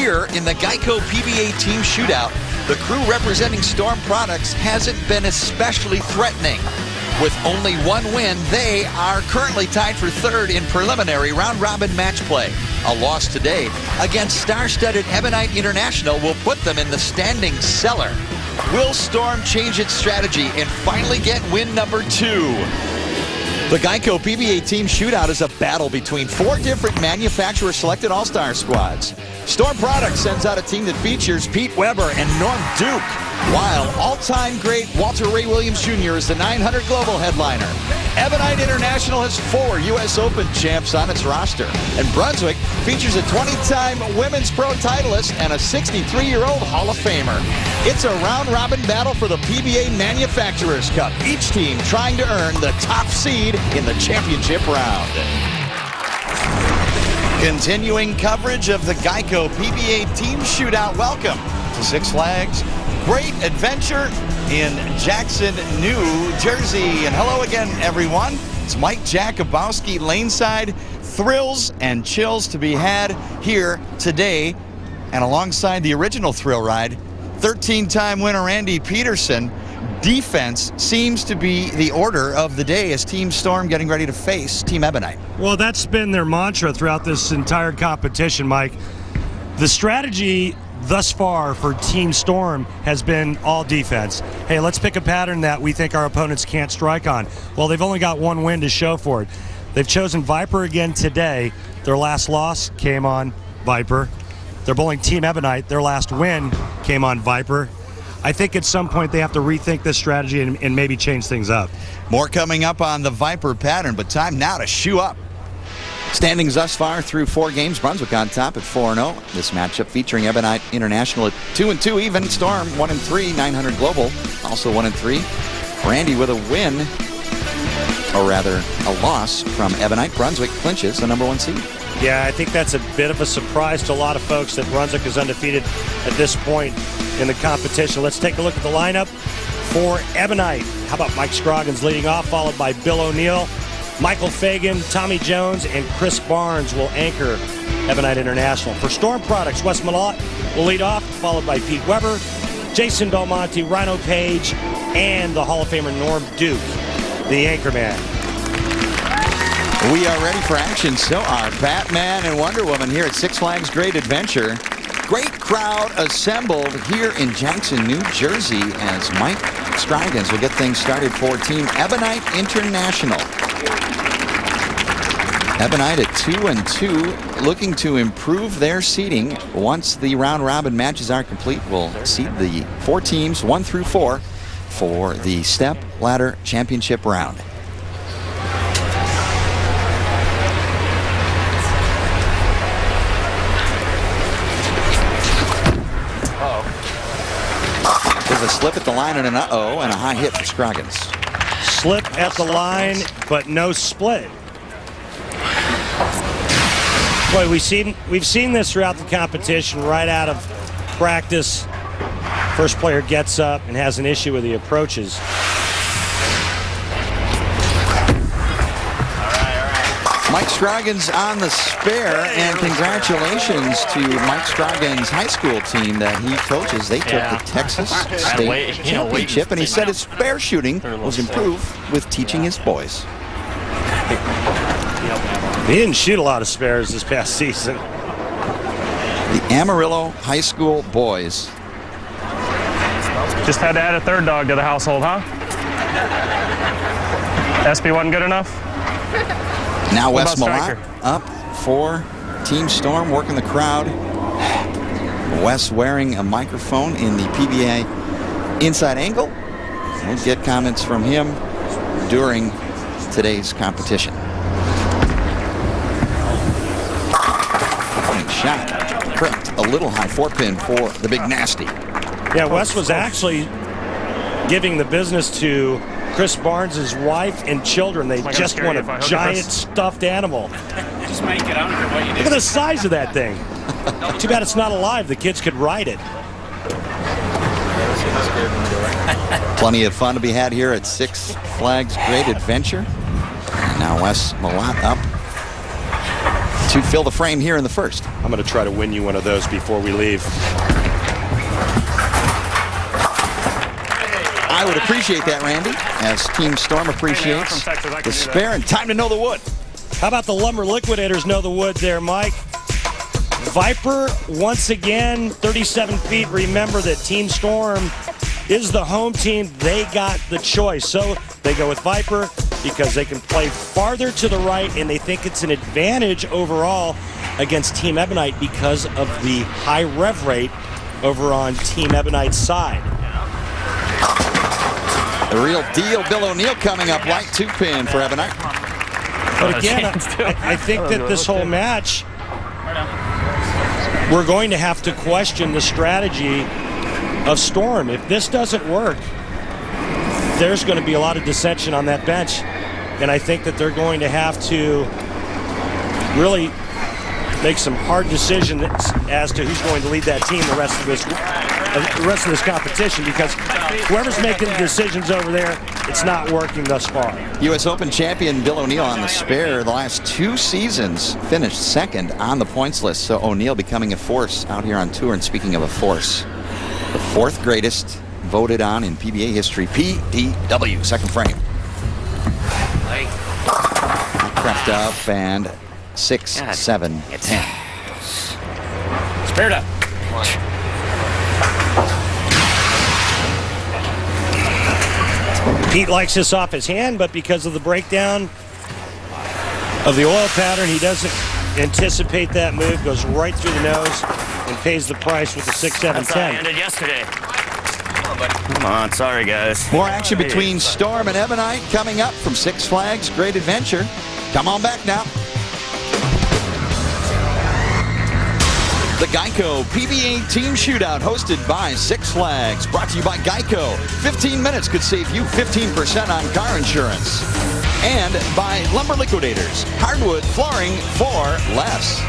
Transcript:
Here in the GEICO PBA Team Shootout, the crew representing Storm Products hasn't been especially threatening. With only one win, they are currently tied for third in preliminary round-robin match play. A loss today against star-studded Ebonite International will put them in the standing cellar. Will Storm change its strategy and finally get win number 2? The GEICO PBA Team Shootout is a battle between 4 different manufacturer-selected all-star squads. Storm Products sends out a team that features Pete Weber and Norm Duke, while all-time great Walter Ray Williams Jr. is the 900 Global headliner. Ebonite International has 4 U.S. Open champs on its roster, and Brunswick features a 20-time women's pro titleist and a 63-year-old Hall of Famer. It's a round-robin battle for the PBA Manufacturers Cup, each team trying to earn the top seed in the championship round. Continuing coverage of the GEICO PBA Team Shootout. Welcome to Six Flags Great Adventure in Jackson, New Jersey. And hello again, everyone. It's Mike Jakubowski, Laneside. Thrills and chills to be had here today. And alongside the original thrill ride, 13-time winner Andy Peterson. Defense seems to be the order of the day as Team Storm getting ready to face Team Ebonite. Well, that's been their mantra throughout this entire competition, Mike. The strategy thus far for Team Storm has been all defense. Hey, let's pick a pattern that we think our opponents can't strike on. Well, they've only got one win to show for it. They've chosen Viper again today. Their last loss came on Viper. They're bowling Team Ebonite. Their last win came on Viper. I think at some point they have to rethink this strategy and maybe change things up. More coming up on the Viper pattern, but time now to shoe up. Standings thus far through 4 games, Brunswick on top at 4-0. This matchup featuring Ebonite International at 2-2 even. Storm 1-3, 900 Global also 1-3. Randy with a win, or rather a loss from Ebonite. Brunswick clinches the number 1 seed. Yeah, I think that's a bit of a surprise to a lot of folks that Brunswick is undefeated at this point in the competition. Let's take a look at the lineup for Ebonite. How about Mike Scroggins leading off, followed by Bill O'Neill, Michael Fagan, Tommy Jones, and Chris Barnes will anchor Ebonite International. For Storm Products, Wes Malott will lead off, followed by Pete Weber, Jason Belmonte, Rhino Page, and the Hall of Famer Norm Duke, the anchorman. We are ready for action. So are Batman and Wonder Woman here at Six Flags Great Adventure. Great crowd assembled here in Jackson, New Jersey, as Mike Scroggins will get things started for Team Ebonite International. Ebonite at 2-2, looking to improve their seeding. Once the round-robin matches are complete, we'll seed the 4 teams, 1 through 4, for the Step Ladder Championship round. A slip at the line and an uh-oh, and a high hit for Scroggins. Slip at the line, but no split. Boy, we've seen this throughout the competition, right out of practice. First player gets up and has an issue with the approaches. Mike Scroggins on the spare, and congratulations to Mike Scroggins' high school team that he coaches. They took the Texas State Championship, and he said his spare shooting was improved with teaching his boys. He didn't shoot a lot of spares this past season. The Amarillo High School boys. Just had to add a third dog to the household, huh? SB wasn't good enough? Now Wes Malott up for Team Storm, working the crowd. Wes wearing a microphone in the PBA inside angle. We'll get comments from him during today's competition. Shot correct, a little high 4-pin for the Big Nasty. Yeah, Wes was actually giving the business to Chris Barnes' wife and children. They just won a giant stuffed animal. Just make it. I don't care what you do. Look at the size of that thing. Too bad it's not alive. The kids could ride it. Plenty of fun to be had here at Six Flags Great Adventure. And now Wes Malott up to fill the frame here in the first. I'm going to try to win you one of those before we leave. I would appreciate that, Randy, as Team Storm appreciates the spare and time to know the wood. How about the Lumber Liquidators know the wood there, Mike? Viper, once again, 37 feet. Remember that Team Storm is the home team. They got the choice. So they go with Viper because they can play farther to the right, and they think it's an advantage overall against Team Ebonite because of the high rev rate over on Team Ebonite's side. The real deal, Bill O'Neill coming up, white 2-pin for Ebonite. But again, I think that this whole match, we're going to have to question the strategy of Storm. If this doesn't work, there's going to be a lot of dissension on that bench. And I think that they're going to have to really make some hard decisions as to who's going to lead that team the rest of this competition, because whoever's making the decisions over there, it's not working thus far. U.S. Open champion Bill O'Neill on the spare the last 2 seasons, finished second on the points list. So O'Neill becoming a force out here on tour. And speaking of a force, the 4th greatest voted on in PBA history, PDW, second frame. Crept up and 6, 7, 10. Spare it up. Pete likes this off his hand, but because of the breakdown of the oil pattern, he doesn't anticipate that move, goes right through the nose, and pays the price with the 6, 7, 10. I ended yesterday. Come on, sorry guys. More action between Storm and Ebonite coming up from Six Flags Great Adventure. Come on back now. The GEICO PBA Team Shootout, hosted by Six Flags, brought to you by GEICO. 15 minutes could save you 15% on car insurance. And by Lumber Liquidators, hardwood flooring for less.